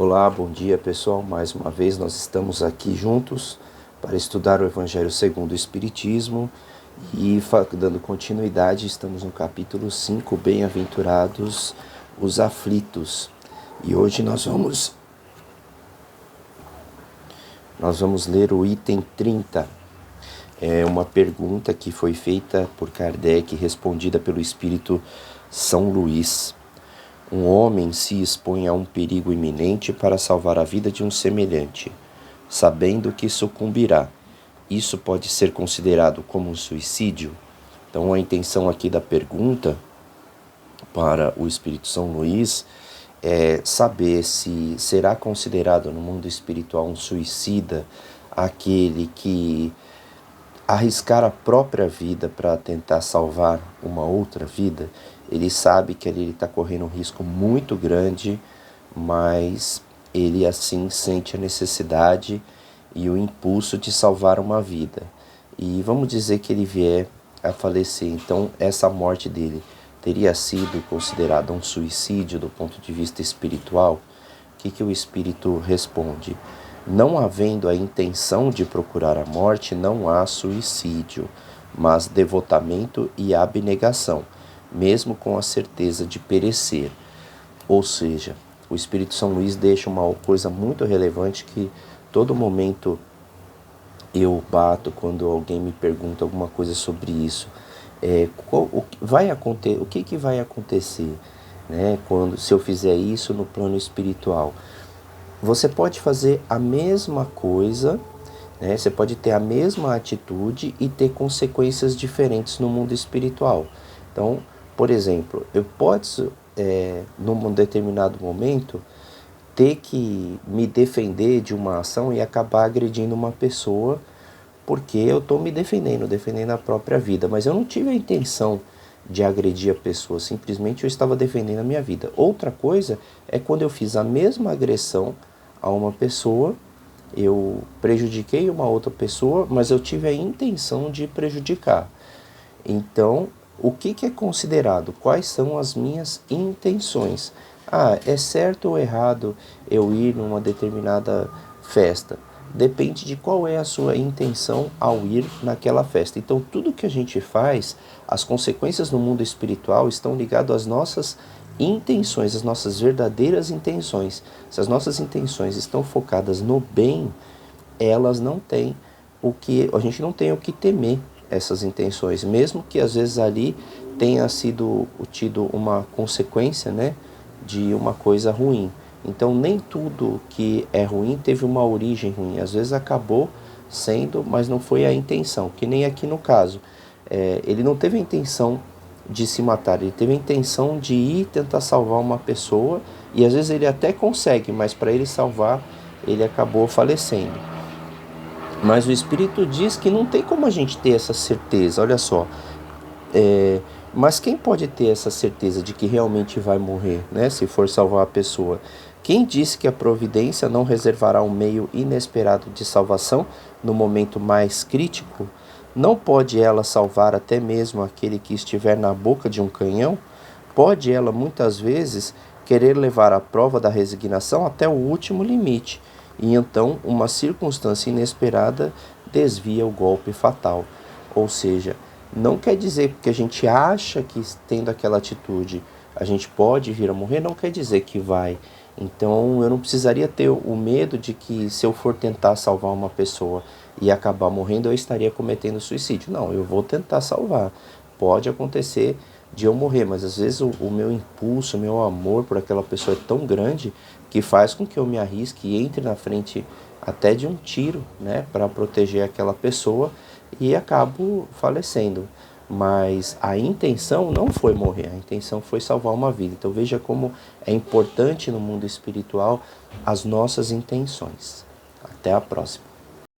Olá, bom dia pessoal. Mais uma vez nós estamos aqui juntos para estudar o Evangelho segundo o Espiritismo e dando continuidade, estamos no capítulo 5, Bem-aventurados os aflitos. E hoje nós vamos ler o item 30. É uma pergunta que foi feita por Kardec, respondida pelo Espírito São Luís. Um homem se expõe a um perigo iminente para salvar a vida de um semelhante, sabendo que sucumbirá. Isso pode ser considerado como um suicídio? Então, a intenção aqui da pergunta para o Espírito São Luís é saber se será considerado no mundo espiritual um suicida aquele que arriscar a própria vida para tentar salvar uma outra vida. Ele sabe que ali ele está correndo um risco muito grande, mas ele assim sente a necessidade e o impulso de salvar uma vida. E vamos dizer que ele vier a falecer, então essa morte dele teria sido considerada um suicídio do ponto de vista espiritual? O que o Espírito responde? Não havendo a intenção de procurar a morte, não há suicídio, mas devotamento e abnegação, mesmo com a certeza de perecer. Ou seja, o Espírito São Luís deixa uma coisa muito relevante que todo momento eu bato quando alguém me pergunta alguma coisa sobre isso. O que vai acontecer, né, se eu fizer isso no plano espiritual? Você pode fazer a mesma coisa, né? Você pode ter a mesma atitude e ter consequências diferentes no mundo espiritual. Então, por exemplo, eu posso, num determinado momento, ter que me defender de uma ação e acabar agredindo uma pessoa porque eu estou me defendendo a própria vida, mas eu não tive a intenção de agredir a pessoa, simplesmente eu estava defendendo a minha vida. Outra coisa é quando eu fiz a mesma agressão a uma pessoa, eu prejudiquei uma outra pessoa, mas eu tive a intenção de prejudicar. Então, o que é considerado? Quais são as minhas intenções? É certo ou errado eu ir numa determinada festa? Depende de qual é a sua intenção ao ir naquela festa. Então, tudo que a gente faz, as consequências no mundo espiritual estão ligadas às nossas intenções, às nossas verdadeiras intenções. Se as nossas intenções estão focadas no bem, elas não têm a gente não tem o que temer essas intenções, mesmo que às vezes ali tenha tido uma consequência, né, de uma coisa ruim. Então, nem tudo que é ruim teve uma origem ruim. Às vezes acabou sendo, mas não foi a intenção. Que nem aqui no caso. Ele não teve a intenção de se matar. Ele teve a intenção de ir tentar salvar uma pessoa. E às vezes ele até consegue, mas para ele salvar, ele acabou falecendo. Mas o Espírito diz que não tem como a gente ter essa certeza. Olha só. Mas quem pode ter essa certeza de que realmente vai morrer, né, se for salvar a pessoa? Quem disse que a providência não reservará um meio inesperado de salvação no momento mais crítico? Não pode ela salvar até mesmo aquele que estiver na boca de um canhão? Pode ela muitas vezes querer levar a prova da resignação até o último limite, e então uma circunstância inesperada desvia o golpe fatal. Ou seja, não quer dizer que a gente acha que tendo aquela atitude a gente pode vir a morrer, não quer dizer que vai. Então eu não precisaria ter o medo de que se eu for tentar salvar uma pessoa e acabar morrendo, eu estaria cometendo suicídio. Não, eu vou tentar salvar. Pode acontecer de eu morrer, mas às vezes o meu impulso, o meu amor por aquela pessoa é tão grande que faz com que eu me arrisque e entre na frente até de um tiro, né, para proteger aquela pessoa e acabo falecendo. Mas a intenção não foi morrer, a intenção foi salvar uma vida. Então veja como é importante no mundo espiritual as nossas intenções. Até a próxima.